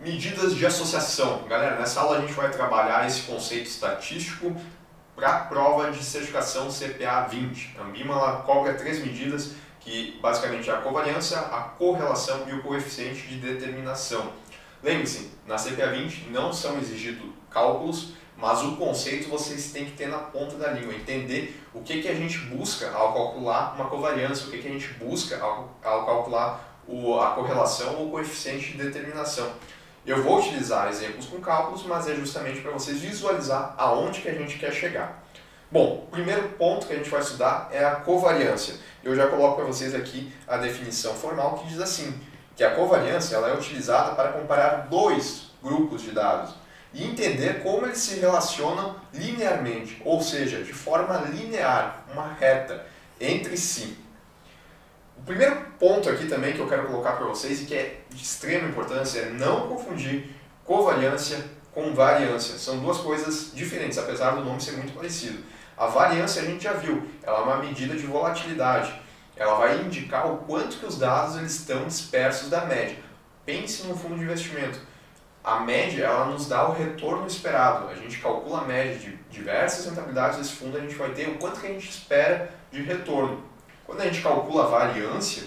Medidas de associação. Galera, nessa aula a gente vai trabalhar esse conceito estatístico para a prova de certificação CPA 20. A Ambima ela cobra 3 medidas, que basicamente é a covariância, a correlação e o coeficiente de determinação. Lembre-se, na CPA 20 não são exigidos cálculos, mas o conceito vocês têm que ter na ponta da língua, entender o que a gente busca ao calcular uma covariância, o que a gente busca ao calcular a correlação ou o coeficiente de determinação. Eu vou utilizar exemplos com cálculos, mas é justamente para vocês visualizar aonde que a gente quer chegar. Bom, o primeiro ponto que a gente vai estudar é a covariância. Eu já coloco para vocês aqui a definição formal que diz assim, que a covariância ela é utilizada para comparar dois grupos de dados e entender como eles se relacionam linearmente, ou seja, de forma linear, uma reta entre si. O primeiro ponto aqui também que eu quero colocar para vocês e que é de extrema importância é não confundir covariância com variância. São duas coisas diferentes, apesar do nome ser muito parecido. A variância a gente já viu, ela é uma medida de volatilidade. Ela vai indicar o quanto que os dados eles estão dispersos da média. Pense no fundo de investimento. A média ela nos dá o retorno esperado. A gente calcula a média de diversas rentabilidades desse fundo, a gente vai ter o quanto que a gente espera de retorno. Quando a gente calcula a variância,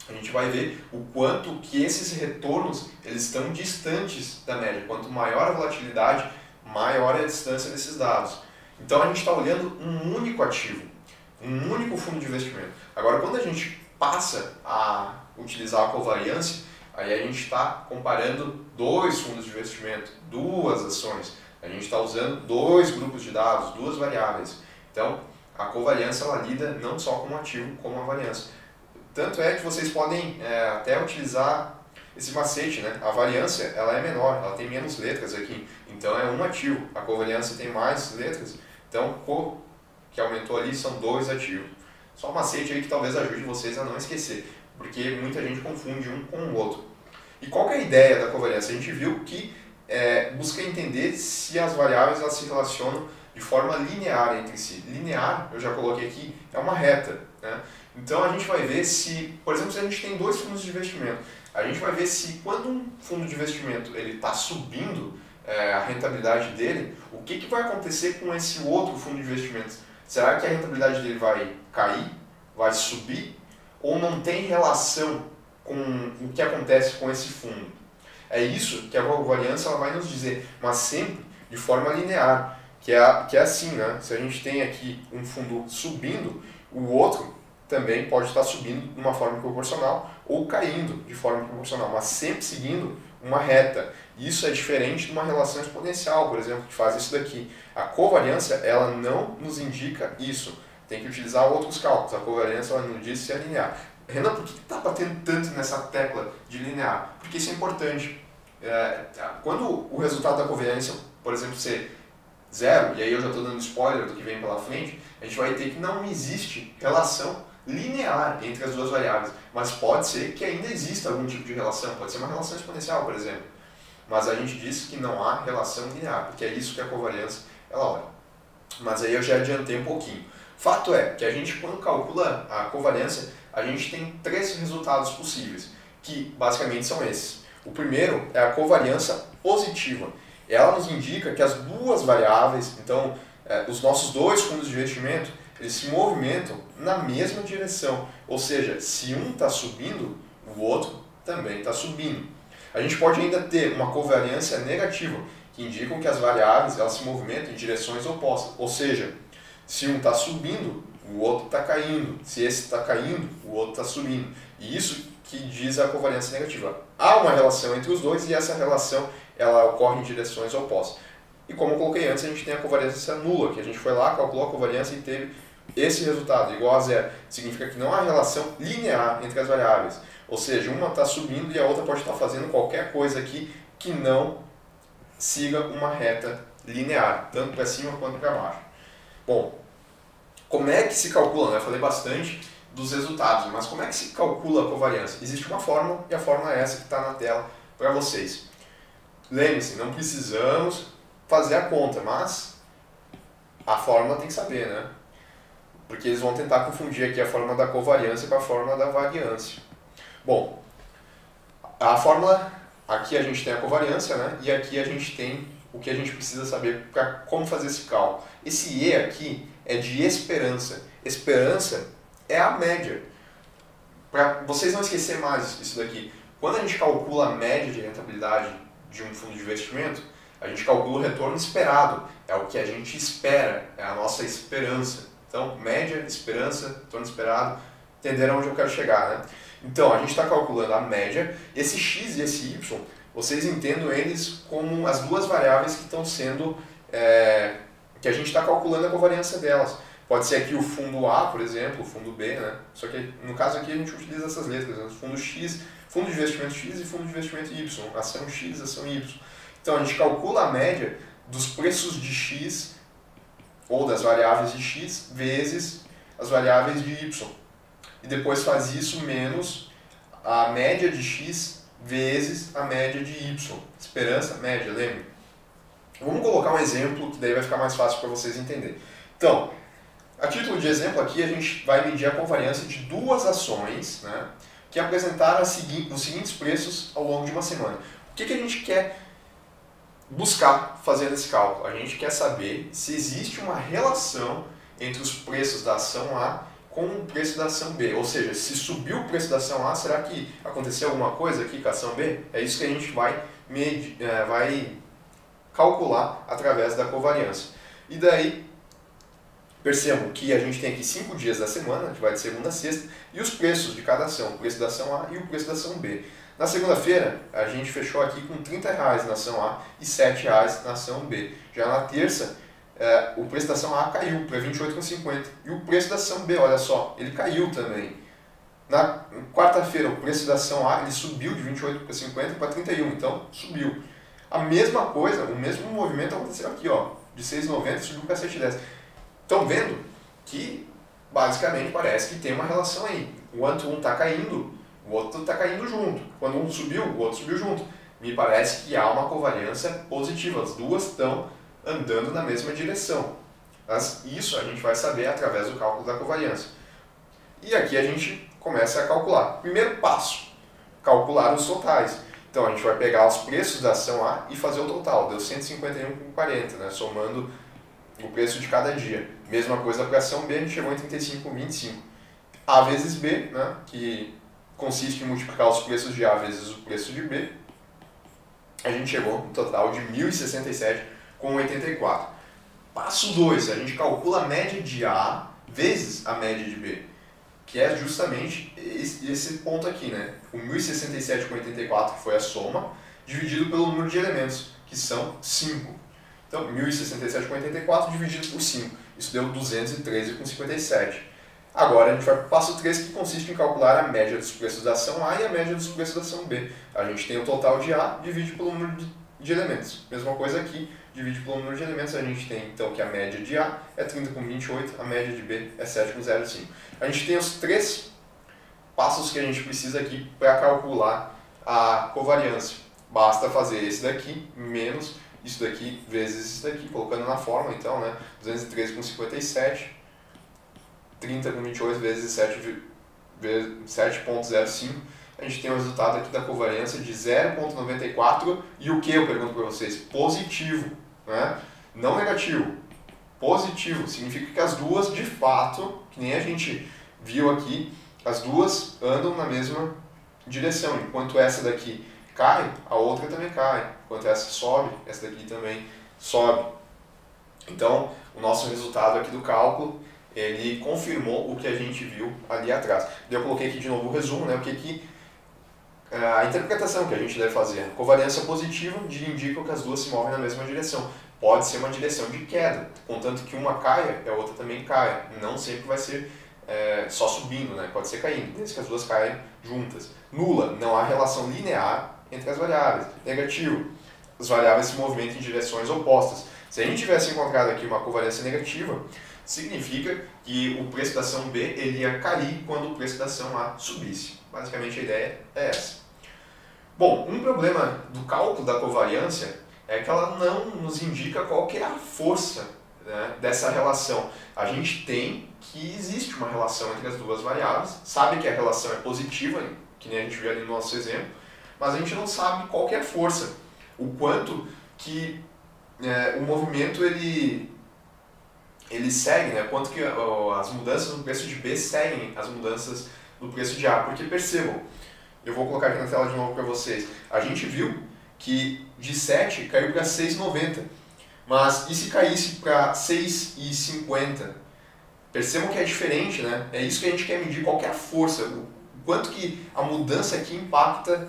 a gente vai ver o quanto que esses retornos eles estão distantes da média. Quanto maior a volatilidade, maior é a distância desses dados. Então a gente está olhando um único ativo, um único fundo de investimento. Agora, quando a gente passa a utilizar a covariância, aí a gente está comparando dois fundos de investimento, duas ações. A gente está usando dois grupos de dados, duas variáveis. Então, a covariância ela lida não só com o ativo, como a variância. Tanto é que vocês podem até utilizar esse macete, né? A variância ela é menor, ela tem menos letras aqui, então é um ativo. A covariância tem mais letras, então o que aumentou ali são dois ativos. Só um macete aí que talvez ajude vocês a não esquecer, porque muita gente confunde um com o outro. E qual que é a ideia da covariância? A gente viu que busca entender se as variáveis elas se relacionam de forma linear entre si. Linear, eu já coloquei aqui, é uma reta, né? Então a gente vai ver se, por exemplo, se a gente tem dois fundos de investimento, a gente vai ver se quando um fundo de investimento ele está subindo a rentabilidade dele, o que vai acontecer com esse outro fundo de investimento? Será que a rentabilidade dele vai cair, vai subir, ou não tem relação com o que acontece com esse fundo? É isso que a covariância ela vai nos dizer, mas sempre de forma linear. Que é assim, né? Se a gente tem aqui um fundo subindo, o outro também pode estar subindo de uma forma proporcional ou caindo de forma proporcional, mas sempre seguindo uma reta. Isso é diferente de uma relação exponencial, por exemplo, que faz isso daqui. A covariância, ela não nos indica isso. Tem que utilizar outros cálculos. A covariância, ela nos diz se é linear. Renan, por que está batendo tanto nessa tecla de linear? Porque isso é importante. Quando o resultado da covariância, por exemplo, ser zero, e aí eu já estou dando spoiler do que vem pela frente, a gente vai ter que não existe relação linear entre as duas variáveis, mas pode ser que ainda exista algum tipo de relação, pode ser uma relação exponencial, por exemplo, mas a gente diz que não há relação linear, porque é isso que a covariância ela olha. Mas aí eu já adiantei um pouquinho. Fato é que a gente, quando calcula a covariância, a gente tem três resultados possíveis, que basicamente são esses. O primeiro é a covariância positiva. Ela nos indica que as duas variáveis, então os nossos dois fundos de investimento, eles se movimentam na mesma direção. Ou seja, se um está subindo, o outro também está subindo. A gente pode ainda ter uma covariância negativa, que indicam que as variáveis elas se movimentam em direções opostas. Ou seja, se um está subindo, o outro está caindo. Se esse está caindo, o outro está subindo. E isso que diz a covariância negativa. Há uma relação entre os dois e essa relação ela ocorre em direções opostas. E como eu coloquei antes, a gente tem a covariância nula, que a gente foi lá, calculou a covariância e teve esse resultado, igual a zero. Significa que não há relação linear entre as variáveis. Ou seja, uma está subindo e a outra pode estar fazendo qualquer coisa aqui que não siga uma reta linear, tanto para cima quanto para baixo. Bom, como é que se calcula? Eu falei bastante dos resultados, mas como é que se calcula a covariância? Existe uma fórmula e a fórmula é essa que está na tela para vocês. Lembre-se, não precisamos fazer a conta, mas a fórmula tem que saber, né? Porque eles vão tentar confundir aqui a fórmula da covariância com a fórmula da variância. Bom, a fórmula aqui a gente tem a covariância, né? E aqui a gente tem o que a gente precisa saber para como fazer esse cálculo. Esse E aqui é de esperança. Esperança é a média. Para vocês não esquecerem mais isso daqui, quando a gente calcula a média de rentabilidade de um fundo de investimento, a gente calcula o retorno esperado, é o que a gente espera, é a nossa esperança. Então, média, esperança, retorno esperado, entenderam onde eu quero chegar, né? Então, a gente está calculando a média, esse x e esse y, vocês entendam eles como as duas variáveis que estão sendo, que a gente está calculando a covariância delas. Pode ser aqui o fundo A, por exemplo, o fundo B, né? Só que no caso aqui a gente utiliza essas letras, né? Fundo X, fundo de investimento X e fundo de investimento Y, ação X, ação Y. Então a gente calcula a média dos preços de X ou das variáveis de X vezes as variáveis de Y. E depois faz isso menos a média de X vezes a média de Y. Esperança, média, lembre. Vamos colocar um exemplo que daí vai ficar mais fácil para vocês entenderem. Então, a título de exemplo aqui, a gente vai medir a covariância de duas ações, né, que apresentaram os seguintes preços ao longo de uma semana. O que a gente quer buscar fazendo esse cálculo? A gente quer saber se existe uma relação entre os preços da ação A com o preço da ação B. Ou seja, se subiu o preço da ação A, será que aconteceu alguma coisa aqui com a ação B? É isso que a gente vai calcular através da covariância. E daí, percebam que a gente tem aqui 5 dias da semana, que vai de segunda a sexta, e os preços de cada ação, o preço da ação A e o preço da ação B. Na segunda-feira, a gente fechou aqui com R$30 na ação A e R$7 na ação B. Já na terça, o preço da ação A caiu para R$ 28,50. E o preço da ação B, olha só, ele caiu também. Na quarta-feira, o preço da ação A ele subiu de R$ 28,50 para R$ 31, então subiu. A mesma coisa, o mesmo movimento aconteceu aqui, ó, de R$ 6,90 subiu para R$ 7,10. Estão vendo que, basicamente, parece que tem uma relação aí. Enquanto um está caindo, o outro está caindo junto. Quando um subiu, o outro subiu junto. Me parece que há uma covariância positiva. As duas estão andando na mesma direção. Mas isso a gente vai saber através do cálculo da covariância. E aqui a gente começa a calcular. Primeiro passo, calcular os totais. Então a gente vai pegar os preços da ação A e fazer o total. Deu 151,40, né? Somando o preço de cada dia. Mesma coisa para a ação B, a gente chegou em 35,25. A vezes B, né, que consiste em multiplicar os preços de A vezes o preço de B, a gente chegou no total de 1.067,84. Passo 2, a gente calcula a média de A vezes a média de B, que é justamente esse ponto aqui, né? O 1.067,84, que foi a soma, dividido pelo número de elementos, que são 5. Então, 1.067,84 dividido por 5. Isso deu 213,57. Agora, a gente vai para o passo 3, que consiste em calcular a média dos preços da ação A e a média dos preços da ação B. A gente tem o total de A, divide pelo número de elementos. Mesma coisa aqui, divide pelo número de elementos. A gente tem, então, que a média de A é 30,28, a média de B é 7,05. A gente tem os 3 passos que a gente precisa aqui para calcular a covariância. Basta fazer esse daqui, menos isso daqui vezes isso daqui, colocando na fórmula, então, né? 213,57, 30,28 vezes 7,05. A gente tem o resultado aqui da covariância de 0,94. E o que eu pergunto para vocês? Positivo, né? Não negativo. Positivo. Significa que as duas, de fato, que nem a gente viu aqui, as duas andam na mesma direção. Enquanto essa daqui cai, a outra também cai. Enquanto essa sobe, essa daqui também sobe. Então, o nosso resultado aqui do cálculo, ele confirmou o que a gente viu ali atrás. Eu coloquei aqui de novo o resumo, né? A interpretação que a gente deve fazer. A covariância positiva indica que as duas se movem na mesma direção. Pode ser uma direção de queda, contanto que uma caia e a outra também caia. Não sempre vai ser só subindo, né? Pode ser caindo, desde que as duas caem juntas. Nula, não há relação linear entre as variáveis. Negativo, as variáveis se movimentam em direções opostas. Se a gente tivesse encontrado aqui uma covariância negativa, significa que o preço da ação B ele ia cair quando o preço da ação A subisse. Basicamente a ideia é essa. Bom, um problema do cálculo da covariância é que ela não nos indica qual que é a força, né, dessa relação. A gente tem que existe uma relação entre as duas variáveis, sabe que a relação é positiva, que nem a gente viu ali no nosso exemplo, mas a gente não sabe qual que é a força, o quanto que o movimento ele segue, né? Quanto que as mudanças no preço de B seguem as mudanças no preço de A, porque percebam, eu vou colocar aqui na tela de novo para vocês, a gente viu que de 7 caiu para 6,90, mas e se caísse para 6,50? Percebam que é diferente, né? É isso que a gente quer medir, qual que é a força, o quanto que a mudança aqui impacta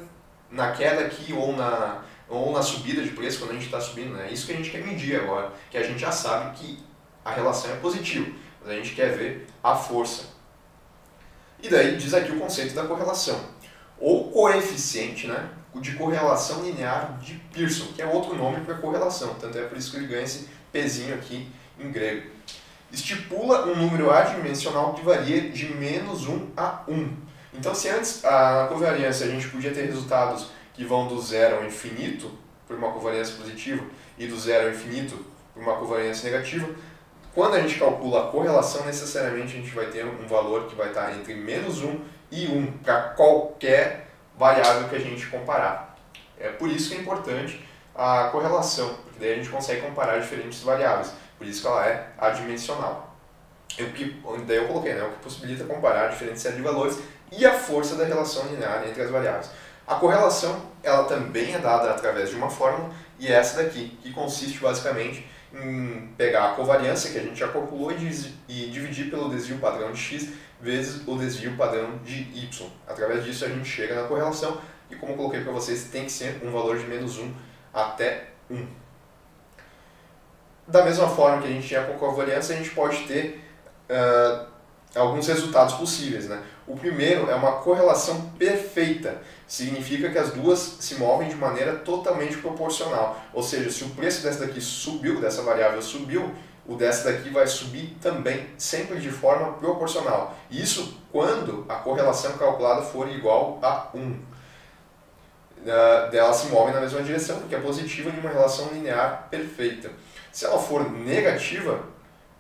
na queda aqui ou na subida de preço quando a gente está subindo, né? É isso que a gente quer medir agora, que a gente já sabe que a relação é positiva, mas a gente quer ver a força. E daí diz aqui o conceito da correlação, ou coeficiente, né, de correlação linear de Pearson, que é outro nome para correlação, tanto é por isso que ele ganha esse pezinho aqui em grego. Estipula um número adimensional que varia de -1 a 1. Então, se antes a covariância a gente podia ter resultados que vão do zero ao infinito, por uma covariância positiva, e do zero ao infinito, por uma covariância negativa, quando a gente calcula a correlação, necessariamente a gente vai ter um valor que vai estar entre -1 e 1 para qualquer variável que a gente comparar. É por isso que é importante a correlação, porque daí a gente consegue comparar diferentes variáveis, por isso que ela é adimensional. Daí eu coloquei, né, o que possibilita comparar diferentes séries de valores e a força da relação linear entre as variáveis. A correlação ela também é dada através de uma fórmula, e é essa daqui, que consiste basicamente em pegar a covariância que a gente já calculou e dividir pelo desvio padrão de x vezes o desvio padrão de y. Através disso a gente chega na correlação e, como eu coloquei para vocês, tem que ser um valor de -1 até 1. Da mesma forma que a gente tinha com a covariância, a gente pode ter alguns resultados possíveis, né? O primeiro é uma correlação perfeita. Significa que as duas se movem de maneira totalmente proporcional. Ou seja, se o preço dessa daqui subiu, dessa variável subiu, o dessa daqui vai subir também, sempre de forma proporcional. Isso quando a correlação calculada for igual a 1. Ela se move na mesma direção, porque é positiva de uma relação linear perfeita. Se ela for negativa,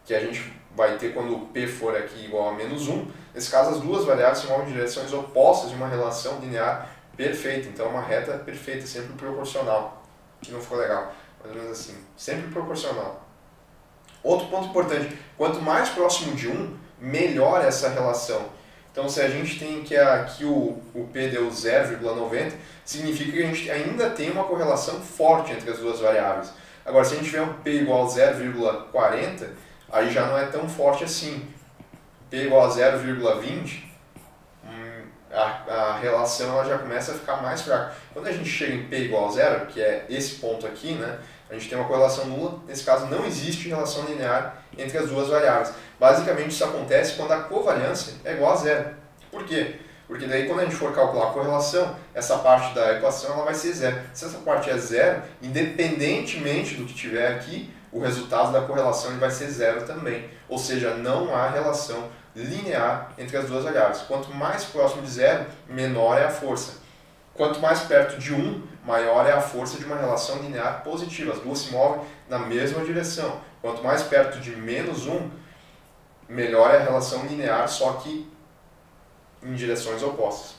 que a gente vai ter quando o P for aqui igual a -1, nesse caso as duas variáveis se movem em direções opostas de uma relação linear perfeita. Então é uma reta perfeita, sempre proporcional. Que não ficou legal, mais ou menos assim, sempre proporcional. Outro ponto importante, quanto mais próximo de 1, melhor essa relação. Então se a gente tem que aqui o P deu 0,90, significa que a gente ainda tem uma correlação forte entre as duas variáveis. Agora se a gente tiver um P igual a 0,40, aí já não é tão forte assim. P igual a 0,20, a relação ela já começa a ficar mais fraca. Quando a gente chega em P igual a 0, que é esse ponto aqui, né, a gente tem uma correlação nula. Nesse caso não existe relação linear entre as duas variáveis. Basicamente isso acontece quando a covariância é igual a 0. Por quê? Porque daí quando a gente for calcular a correlação, essa parte da equação ela vai ser 0. Se essa parte é 0, independentemente do que tiver aqui, o resultado da correlação ele vai ser 0 também. Ou seja, não há relação linear entre as duas variáveis. Quanto mais próximo de 0, menor é a força. Quanto mais perto de 1, maior é a força de uma relação linear positiva. As duas se movem na mesma direção. Quanto mais perto de -1, melhor é a relação linear, só que em direções opostas.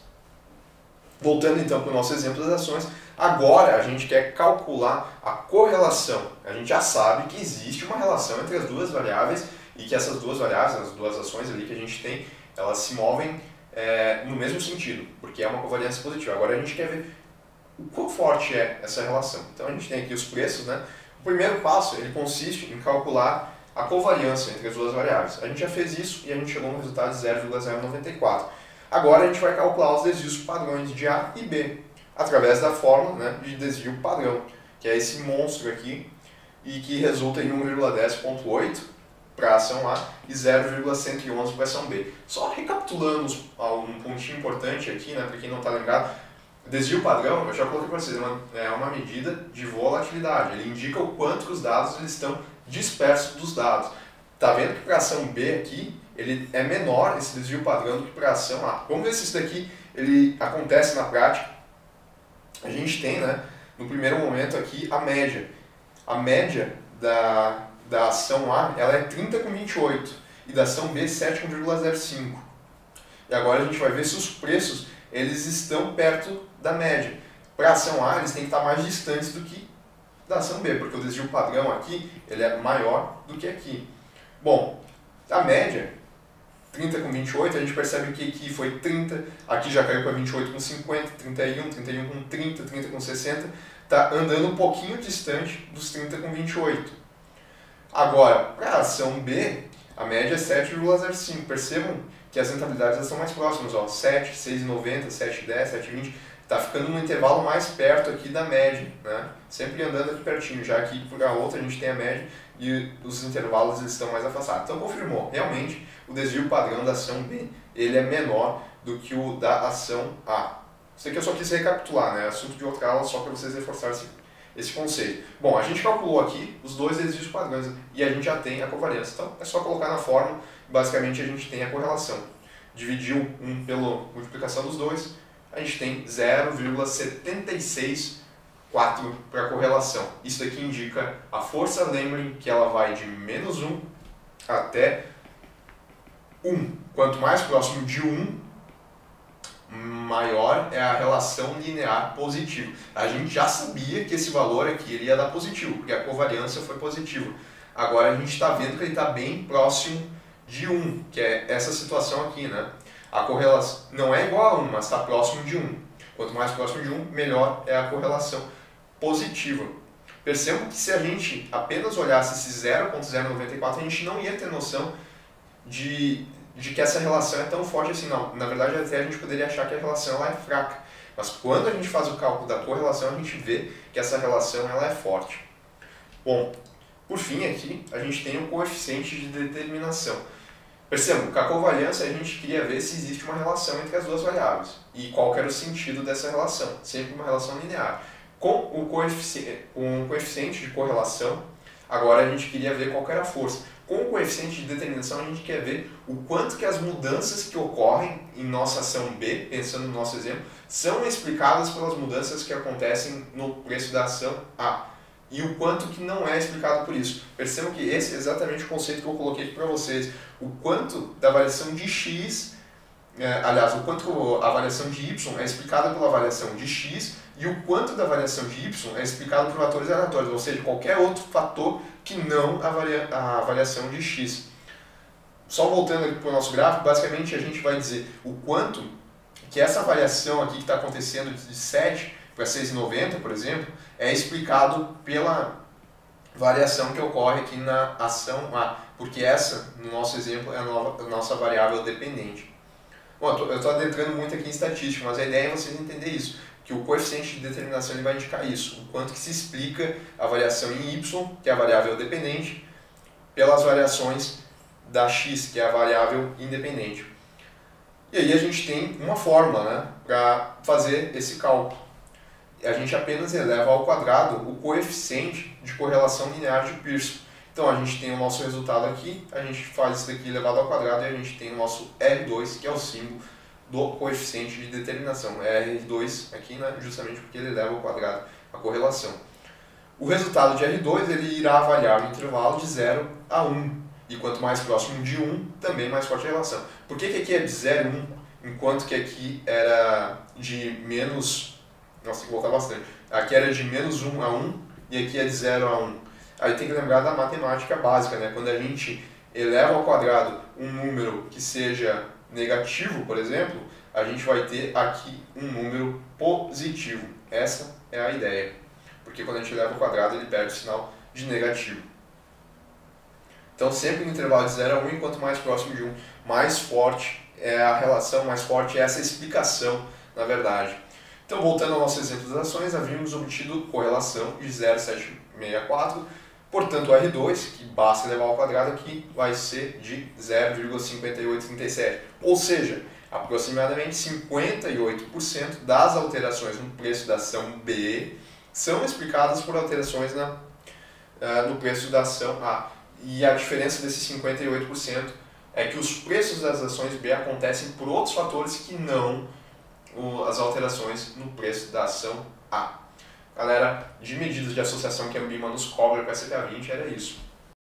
Voltando então para o nosso exemplo das ações, agora a gente quer calcular a correlação. A gente já sabe que existe uma relação entre as duas variáveis e que essas duas variáveis, as duas ações ali que a gente tem, elas se movem no mesmo sentido, porque é uma covariância positiva. Agora a gente quer ver o quão forte é essa relação. Então a gente tem aqui os preços, né? O primeiro passo ele consiste em calcular a covariância entre as duas variáveis. A gente já fez isso e a gente chegou no resultado de 0,094. Agora a gente vai calcular os desvios padrões de A e B, através da fórmula, né, de desvio padrão, que é esse monstro aqui, e que resulta em 1,10.8 para a ação A e 0,111 para a ação B. Só recapitulando um pontinho importante aqui, né, para quem não está lembrado, o desvio padrão, eu já coloquei para vocês, é uma medida de volatilidade. Ele indica o quanto que os dados eles estão dispersos dos dados. Tá vendo que para a ação B aqui, ele é menor, esse desvio padrão, do que para a ação A. Vamos ver se isso daqui ele acontece na prática. A gente tem, né, no primeiro momento aqui, a média. A média da ação A ela é 30,28 e da ação B 7,05. E agora a gente vai ver se os preços eles estão perto da média. Para a ação A, eles têm que estar mais distantes do que da ação B, porque o desvio padrão aqui ele é maior do que aqui. Bom, a média, 30 com 28, a gente percebe que aqui foi 30, aqui já caiu para 28 com 50, 31, 31 com 30, 30 com 60, está andando um pouquinho distante dos 30 com 28. Agora, para a ação B, a média é 7,05. Percebam que as rentabilidades são mais próximas, ó, 7, 6,90, 7,10, 7,20. Está ficando no intervalo mais perto aqui da média, né? Sempre andando aqui pertinho, já que por a outra a gente tem a média e os intervalos eles estão mais afastados. Então confirmou, realmente o desvio padrão da ação B ele é menor do que o da ação A. Isso aqui eu só quis recapitular, né? Assunto de outra aula só para vocês reforçarem esse conceito. Bom, a gente calculou aqui os dois desvios padrões e a gente já tem a covariância. Então é só colocar na fórmula, basicamente a gente tem a correlação. Dividiu um pela multiplicação dos dois, a gente tem 0,764 para a correlação. Isso daqui indica a força, lembrem que ela vai de menos 1 até 1. Quanto mais próximo de 1, maior é a relação linear positiva. A gente já sabia que esse valor aqui ele ia dar positivo, porque a covariância foi positiva. Agora a gente está vendo que ele está bem próximo de 1, que é essa situação aqui, né? A correlação não é igual a 1, mas está próximo de 1. Quanto mais próximo de 1, melhor é a correlação positiva. Percebam que se a gente apenas olhasse esse 0,094, a gente não ia ter noção de que essa relação é tão forte assim. Não, na verdade, até a gente poderia achar que a relação ela é fraca. Mas quando a gente faz o cálculo da correlação, a gente vê que essa relação ela é forte. Bom, por fim aqui, a gente tem o coeficiente de determinação. Percebam que a covariância a gente queria ver se existe uma relação entre as duas variáveis. E qual que era o sentido dessa relação. Sempre uma relação linear. Com o coeficiente de correlação, agora a gente queria ver qual que era a força. Com o coeficiente de determinação, a gente quer ver o quanto que as mudanças que ocorrem em nossa ação B, pensando no nosso exemplo, são explicadas pelas mudanças que acontecem no preço da ação A. E o quanto que não é explicado por isso. Percebam que esse é exatamente o conceito que eu coloquei aqui para vocês. O quanto da variação de X, aliás, o quanto a variação de Y é explicada pela variação de X e o quanto da variação de Y é explicado por fatores aleatórios, ou seja, qualquer outro fator que não a variação de X. Só voltando aqui para o nosso gráfico, basicamente a gente vai dizer o quanto que essa variação aqui que está acontecendo de 7 para 6,90, por exemplo, é explicado pela variação que ocorre aqui na ação A, porque essa, no nosso exemplo, é a nossa variável dependente. Bom, eu estou adentrando muito aqui em estatística, mas a ideia é vocês entenderem isso, que o coeficiente de determinação ele vai indicar isso, o quanto que se explica a variação em Y, que é a variável dependente, pelas variações da X, que é a variável independente. E aí a gente tem uma fórmula, né, para fazer esse cálculo. A gente apenas eleva ao quadrado o coeficiente de correlação linear de Pearson. Então a gente tem o nosso resultado aqui, a gente faz isso daqui elevado ao quadrado e a gente tem o nosso R2, que é o símbolo do coeficiente de determinação. É R2 aqui, né, justamente porque ele eleva ao quadrado a correlação. O resultado de R2 ele irá avaliar o intervalo de 0 a 1. E quanto mais próximo de 1, também mais forte a relação. Por que aqui é de 0 a 1, enquanto que aqui era de menos... Nossa, tem que voltar bastante. Aqui era de menos 1 a 1 e aqui é de 0 a 1. Aí tem que lembrar da matemática básica, né? Quando a gente eleva ao quadrado um número que seja negativo, por exemplo, a gente vai ter aqui um número positivo. Essa é a ideia. Porque quando a gente eleva ao quadrado, ele perde o sinal de negativo. Então, sempre no intervalo de 0 a 1, e quanto mais próximo de 1, mais forte é a relação, mais forte é essa explicação, na verdade. Então, voltando ao nosso exemplo das ações, havíamos obtido correlação de 0,764, portanto, o R2, que basta elevar ao quadrado aqui, vai ser de 0,5837. Ou seja, aproximadamente 58% das alterações no preço da ação B são explicadas por alterações no preço da ação A. E a diferença desses 58% é que os preços das ações B acontecem por outros fatores que não as alterações no preço da ação A. Galera, de medidas de associação que a Ambima nos cobra para a CPA 20 era isso.